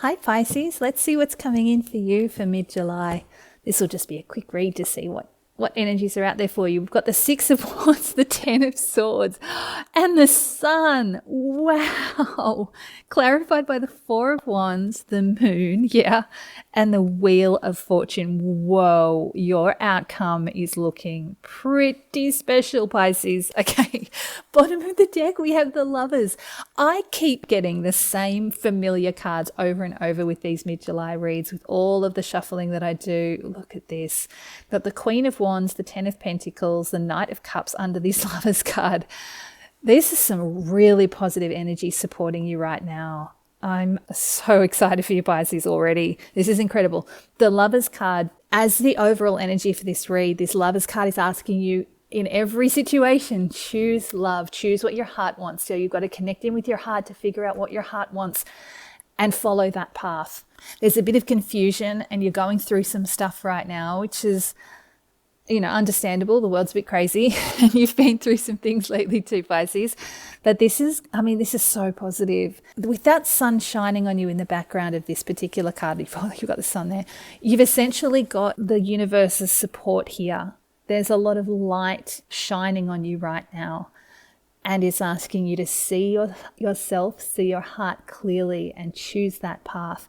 Hi Pisces, let's see what's coming in for you for mid-July. This will just be a quick read to see what energies are out there for you. We've got the Six of Wands, the Ten of Swords, and the Sun. Wow. Clarified by the Four of Wands, the Moon, yeah, and the Wheel of Fortune. Whoa, your outcome is looking pretty special, Pisces. Okay, bottom of the deck, we have the Lovers. I keep getting the same familiar cards over and over with these mid-July reads, with all of the shuffling that I do. Look at this. Got the Queen of Wands, the Ten of Pentacles, the Knight of Cups under this Lovers card. This is some really positive energy supporting you right now. I'm so excited for you, Pisces, already. This is incredible. The Lovers card, as the overall energy for this read, this Lovers card is asking you, in every situation, choose love, choose what your heart wants. So you've got to connect in with your heart to figure out what your heart wants and follow that path. There's a bit of confusion and you're going through some stuff right now, which is, understandable. The world's a bit crazy and you've been through some things lately too, Pisces. But this is so positive. With that sun shining on you in the background of this particular card, you've got the sun there, you've essentially got the universe's support here. There's a lot of light shining on you right now and it's asking you to see yourself, see your heart clearly and choose that path.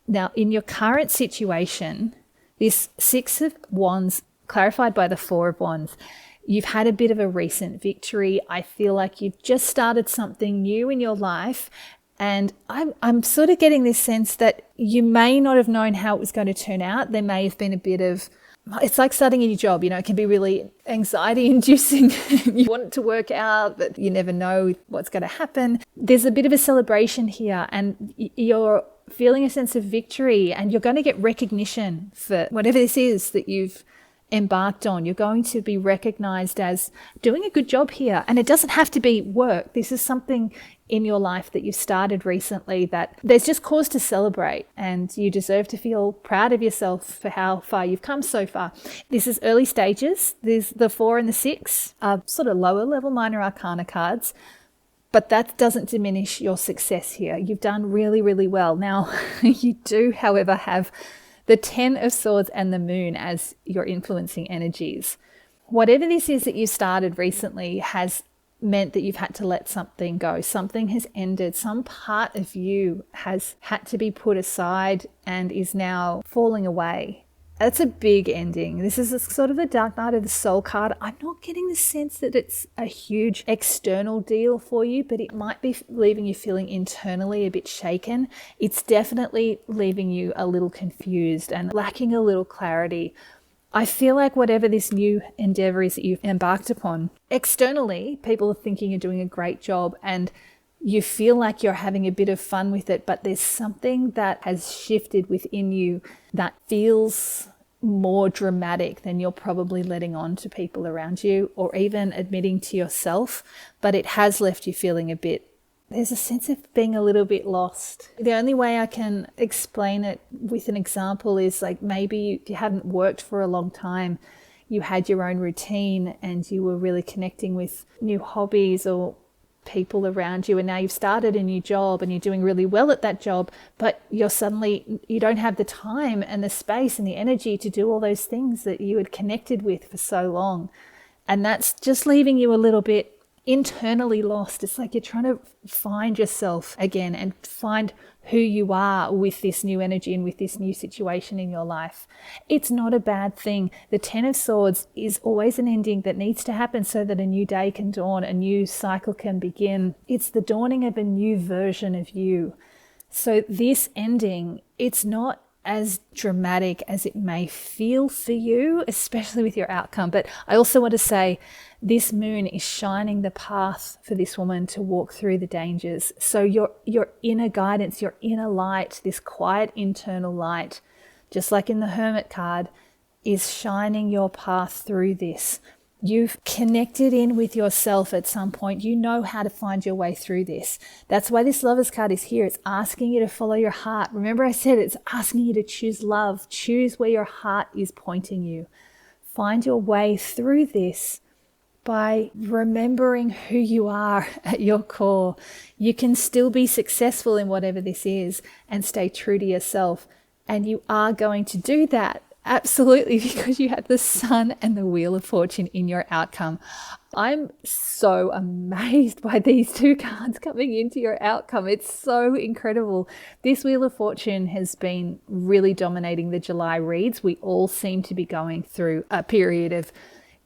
Now, in your current situation, this Six of Wands, clarified by the Four of Wands, you've had a bit of a recent victory. I feel like you've just started something new in your life. And I'm sort of getting this sense that you may not have known how it was going to turn out. There may have been a bit of, it's like starting a new job, it can be really anxiety inducing. You want it to work out, but you never know what's going to happen. There's a bit of a celebration here and you're feeling a sense of victory and you're going to get recognition for whatever this is that you've embarked on. You're going to be recognized as doing a good job here. And it doesn't have to be work. This is something in your life that you've started recently that there's just cause to celebrate, and you deserve to feel proud of yourself for how far you've come so far. This is early stages. There's the 4 and the 6 are sort of lower level minor arcana cards, but that doesn't diminish your success here. You've done really, really well. Now, you do, however, have the 10 of Swords and the Moon as your influencing energies. Whatever this is that you started recently has meant that you've had to let something go. Something has ended. Some part of you has had to be put aside and is now falling away. That's a big ending. This is sort of a Dark Night of the Soul card. I'm not getting the sense that it's a huge external deal for you, but it might be leaving you feeling internally a bit shaken. It's definitely leaving you a little confused and lacking a little clarity. I feel like whatever this new endeavor is that you've embarked upon, externally, people are thinking you're doing a great job and you feel like you're having a bit of fun with it, but there's something that has shifted within you that feels more dramatic than you're probably letting on to people around you or even admitting to yourself, but it has left you feeling a bit, there's a sense of being a little bit lost. The only way I can explain it with an example is like maybe you hadn't worked for a long time, you had your own routine and you were really connecting with new hobbies or people around you, and now you've started a new job and you're doing really well at that job, but you don't have the time and the space and the energy to do all those things that you had connected with for so long. And that's just leaving you a little bit internally lost. It's like you're trying to find yourself again and find who you are with this new energy and with this new situation in your life. It's not a bad thing. The 10 of Swords is always an ending that needs to happen so that a new day can dawn, a new cycle can begin. It's the dawning of a new version of you. So this ending, it's not as dramatic as it may feel for you, especially with your outcome. But I also want to say this moon is shining the path for this woman to walk through the dangers. So your inner guidance, your inner light, this quiet internal light, just like in the Hermit card, is shining your path through this. You've connected in with yourself at some point. You know how to find your way through this. That's why this Lovers card is here. It's asking you to follow your heart. Remember I said it's asking you to choose love. Choose where your heart is pointing you. Find your way through this, by remembering who you are at your core. You can still be successful in whatever this is and stay true to yourself. And you are going to do that. Absolutely, because you have the Sun and the Wheel of Fortune in your outcome. I'm so amazed by these two cards coming into your outcome. It's so incredible. This Wheel of Fortune has been really dominating the July reads. We all seem to be going through a period of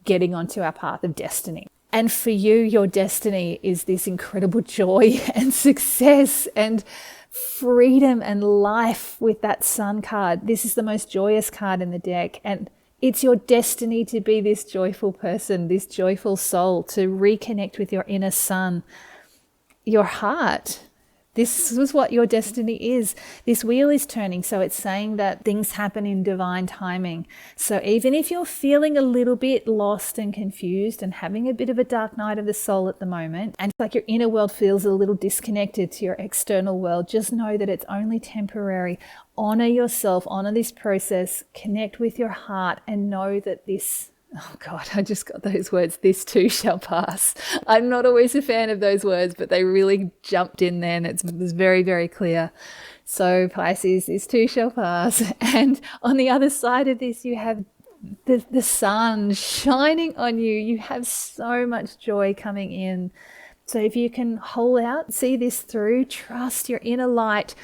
getting onto our path of destiny. And for you, your destiny is this incredible joy and success and freedom and life with that Sun card. This is the most joyous card in the deck, and it's your destiny to be this joyful person, this joyful soul, to reconnect with your inner sun, your heart. This is what your destiny is. This wheel is turning, so it's saying that things happen in divine timing. So even if you're feeling a little bit lost and confused and having a bit of a dark night of the soul at the moment, and like your inner world feels a little disconnected to your external world, just know that it's only temporary. Honor yourself, honor this process, connect with your heart, and know that this, oh God, I just got those words, this too shall pass. I'm not always a fan of those words, but they really jumped in then. It was very, very clear. So Pisces, this too shall pass. And on the other side of this, you have the sun shining on you. You have so much joy coming in. So if you can hold out, see this through, trust your inner light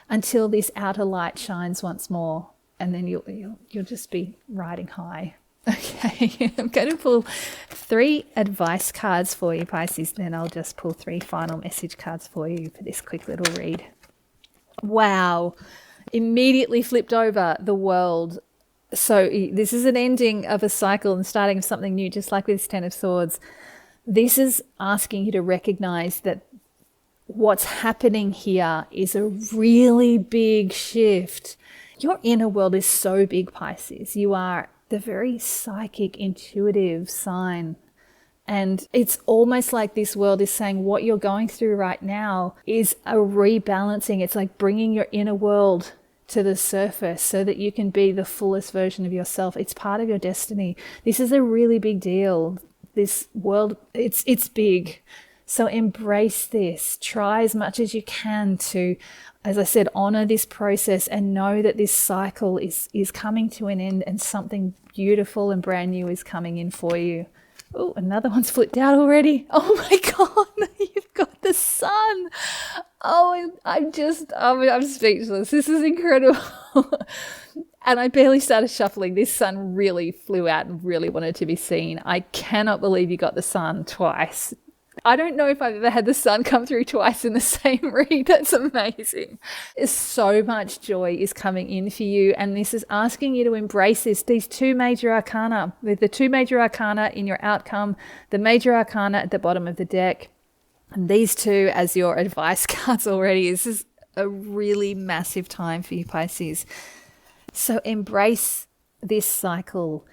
until this outer light shines once more. And then you'll just be riding high. Okay, I'm going to pull 3 advice cards for you, Pisces. Then I'll just pull 3 final message cards for you for this quick little read. Wow, immediately flipped over the world. So this is an ending of a cycle and starting of something new, just like with this 10 of Swords. This is asking you to recognize that what's happening here is a really big shift. Your inner world is so big, Pisces. You are the very psychic, intuitive sign. And it's almost like this world is saying what you're going through right now is a rebalancing. It's like bringing your inner world to the surface so that you can be the fullest version of yourself. It's part of your destiny. This is a really big deal. This world, it's big. So embrace this. Try as much as you can to, as I said, honor this process and know that this cycle is coming to an end and something beautiful and brand new is coming in for you. Oh, another one's flipped out already. Oh my God, you've got the sun. Oh, I'm speechless. This is incredible. And I barely started shuffling. This sun really flew out and really wanted to be seen. I cannot believe you got the sun twice. I don't know if I've ever had the sun come through twice in the same read. That's amazing. So much joy is coming in for you, and this is asking you to embrace this. These 2 major arcana, with the 2 major arcana in your outcome, the major arcana at the bottom of the deck, and these 2 as your advice cards already. This is a really massive time for you, Pisces. So embrace this cycle.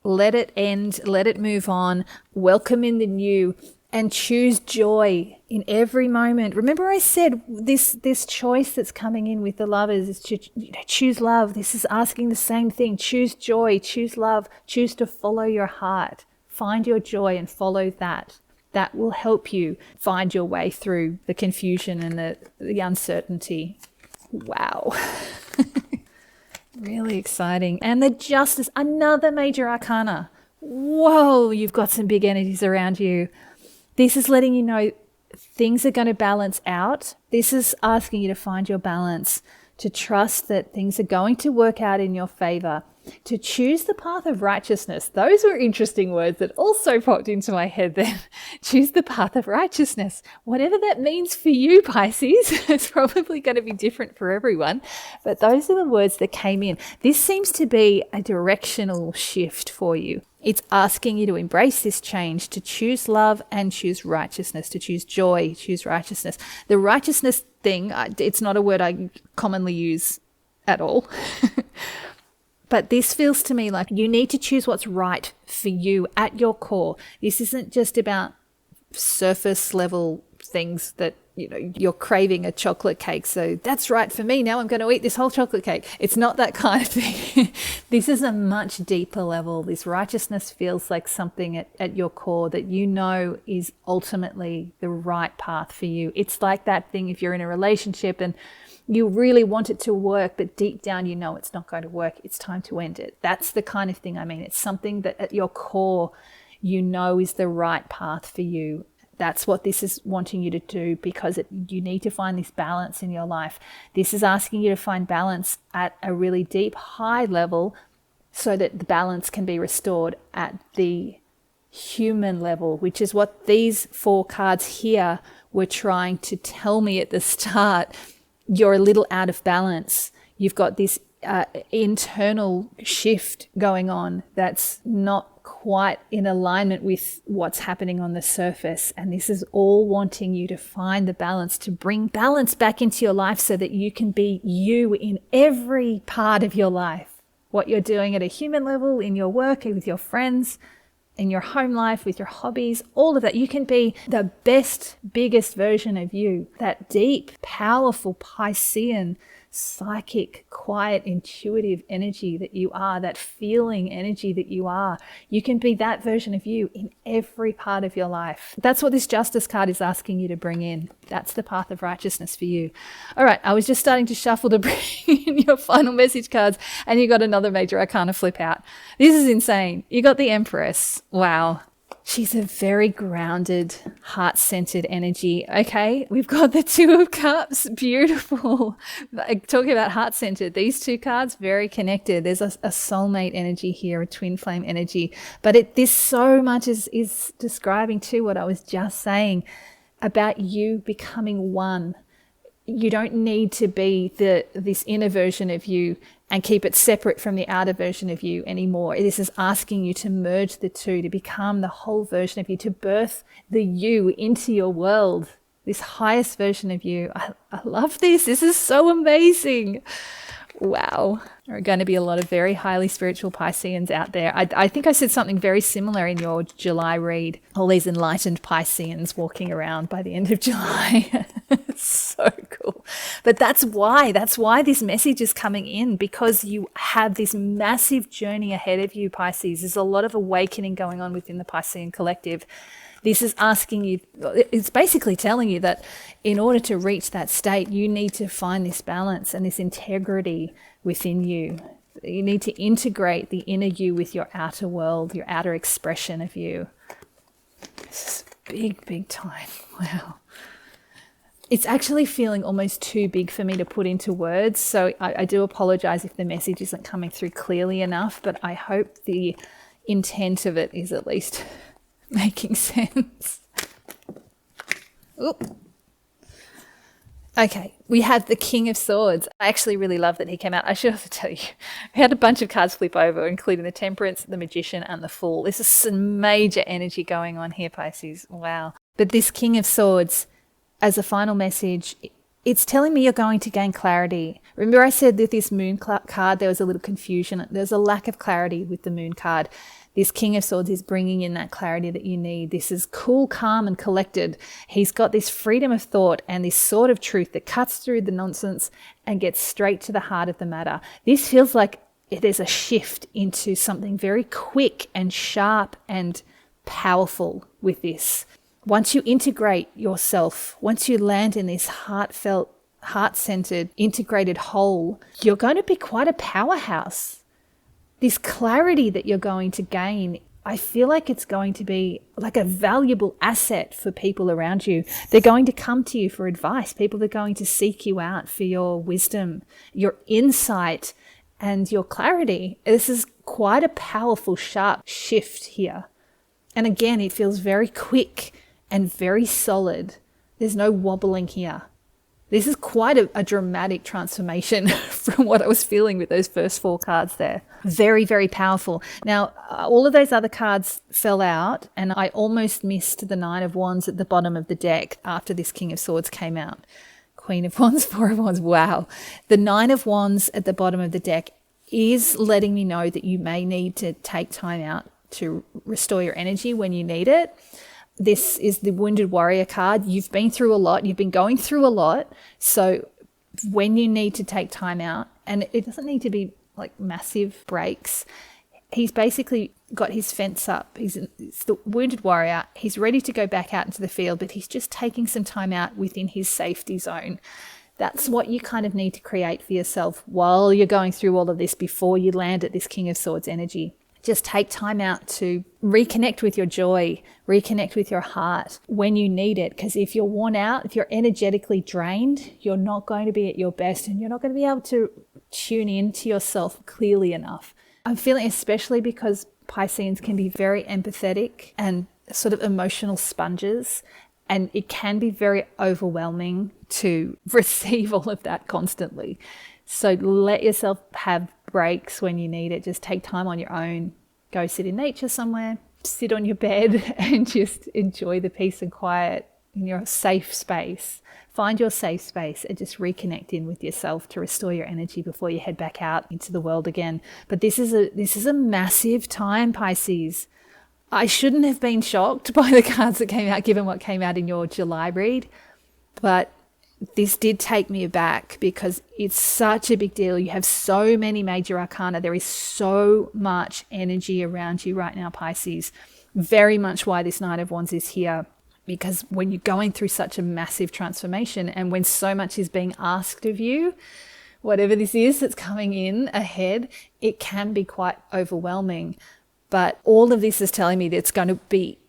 Let it end. Let it move on. Welcome in the new. And choose joy in every moment. Remember I said this choice that's coming in with the lovers is to choose love. This is asking the same thing. Choose joy, choose love, choose to follow your heart. Find your joy and follow that. That will help you find your way through the confusion and the uncertainty. Wow. Really exciting. And the Justice, another major arcana. Whoa, you've got some big energies around you. This is letting you know things are going to balance out. This is asking you to find your balance, to trust that things are going to work out in your favor, to choose the path of righteousness. Those were interesting words that also popped into my head then. Choose the path of righteousness. Whatever that means for you, Pisces, it's probably going to be different for everyone. But those are the words that came in. This seems to be a directional shift for you. It's asking you to embrace this change, to choose love and choose righteousness, to choose joy, choose righteousness. The righteousness thing, it's not a word I commonly use at all. But this feels to me like you need to choose what's right for you at your core. This isn't just about surface level things that you're craving a chocolate cake, so that's right for me, now I'm going to eat this whole chocolate cake. It's not that kind of thing. This is a much deeper level. This righteousness feels like something at your core that is ultimately the right path for you. It's like that thing if you're in a relationship and you really want it to work, but deep down it's not going to work. It's time to end it. That's the kind of thing I mean. It's something that at your core is the right path for you. That's what this is wanting you to do, because you need to find this balance in your life. This is asking you to find balance at a really deep, high level so that the balance can be restored at the human level, which is what these 4 cards here were trying to tell me at the start. You're a little out of balance. You've got this internal shift going on that's not quite in alignment with what's happening on the surface. And this is all wanting you to find the balance, to bring balance back into your life so that you can be you in every part of your life. What you're doing at a human level, in your work, with your friends, in your home life, with your hobbies, all of that. You can be the best, biggest version of you, that deep, powerful Piscean, psychic, quiet, intuitive energy that you are, that feeling energy that you are. You can be that version of you in every part of your life. That's what this Justice card is asking you to bring in. That's the path of righteousness for you. All right, I was just starting to shuffle to bring in your final message cards, and you got another major arcana flip out. This is insane. You got the Empress. Wow. She's a very grounded, heart-centered energy. Okay, we've got the Two of Cups. Beautiful. Talking about heart-centered, these 2 cards, very connected. There's a soulmate energy here, a twin flame energy. But this so much is describing too what I was just saying about you becoming one. You don't need to be this inner version of you and keep it separate from the outer version of you anymore. This is asking you to merge the two, to become the whole version of you, to birth the you into your world, this highest version of you. I love this. This is so amazing. Wow. There are going to be a lot of very highly spiritual Pisceans out there. I think I said something very similar in your July read. All these enlightened Pisceans walking around by the end of July. So cool. But that's why this message is coming in, because you have this massive journey ahead of you, Pisces. There's a lot of awakening going on within the Piscean collective. This is asking you, it's basically telling you that in order to reach that state, you need to find this balance and this integrity within you. You need to integrate the inner you with your outer world, your outer expression of you. This is big, big time. Wow. It's actually feeling almost too big for me to put into words. So I do apologize if the message isn't coming through clearly enough, but I hope the intent of it is at least making sense. Oop. Okay, we have the King of Swords. I actually really love that he came out. I should also tell you, we had a bunch of cards flip over, including the Temperance, the Magician, and the Fool. This is some major energy going on here, Pisces. Wow. But this King of Swords, as a final message, it's telling me you're going to gain clarity. Remember I said that this Moon card, there was a little confusion. There's a lack of clarity with the Moon card. This King of Swords is bringing in that clarity that you need. This is cool, calm, and collected. He's got this freedom of thought and this sort of truth that cuts through the nonsense and gets straight to the heart of the matter. This feels like there's a shift into something very quick and sharp and powerful with this. Once you integrate yourself, once you land in this heartfelt, heart-centered, integrated whole, you're going to be quite a powerhouse. This clarity that you're going to gain, I feel like it's going to be like a valuable asset for people around you. They're going to come to you for advice. People are going to seek you out for your wisdom, your insight, and your clarity. This is quite a powerful, sharp shift here. And again, it feels very quick and very solid. There's no wobbling here. This is quite a dramatic transformation from what I was feeling with those first 4 cards there. Very, very powerful. Now, all of those other cards fell out, and I almost missed the 9 of Wands at the bottom of the deck after this King of Swords came out. Queen of Wands, 4 of Wands, wow. The 9 of Wands at the bottom of the deck is letting me know that you may need to take time out to restore your energy when you need it. This is the Wounded Warrior card. You've been through a lot. You've been going through a lot. So when you need to take time out, and it doesn't need to be like massive breaks, he's basically got his fence up. It's the Wounded Warrior. He's ready to go back out into the field, but he's just taking some time out within his safety zone. That's what you kind of need to create for yourself while you're going through all of this before you land at this King of Swords energy. Just take time out to reconnect with your joy, reconnect with your heart when you need it. Because if you're worn out, if you're energetically drained, you're not going to be at your best and you're not going to be able to tune in to yourself clearly enough. I'm feeling, especially because Pisceans can be very empathetic and sort of emotional sponges, and it can be very overwhelming to receive all of that constantly. So let yourself have breaks when you need it. Just take time on your own. Go sit in nature somewhere, sit on your bed and just enjoy the peace and quiet in your safe space. Find your safe space and just reconnect in with yourself to restore your energy before you head back out into the world again. But this is a massive time, Pisces. I shouldn't have been shocked by the cards that came out, given what came out in your July read. But this did take me aback because it's such a big deal. You have so many major arcana. There is so much energy around you right now, Pisces. Very much why this Knight of Wands is here. Because when you're going through such a massive transformation and when so much is being asked of you, whatever this is that's coming in ahead, it can be quite overwhelming. But all of this is telling me that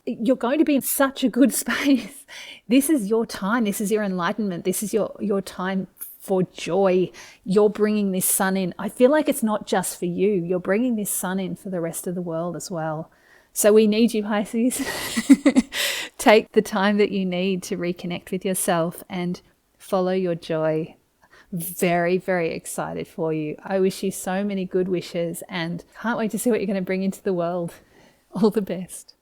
you're going to be in such a good space. This is your time. This is your enlightenment. This is your time for joy. You're bringing this sun in. I feel like it's not just for you. You're bringing this sun in for the rest of the world as well. So we need you, Pisces. Take the time that you need to reconnect with yourself and follow your joy. Very, very excited for you. I wish you so many good wishes and can't wait to see what you're going to bring into the world. All the best.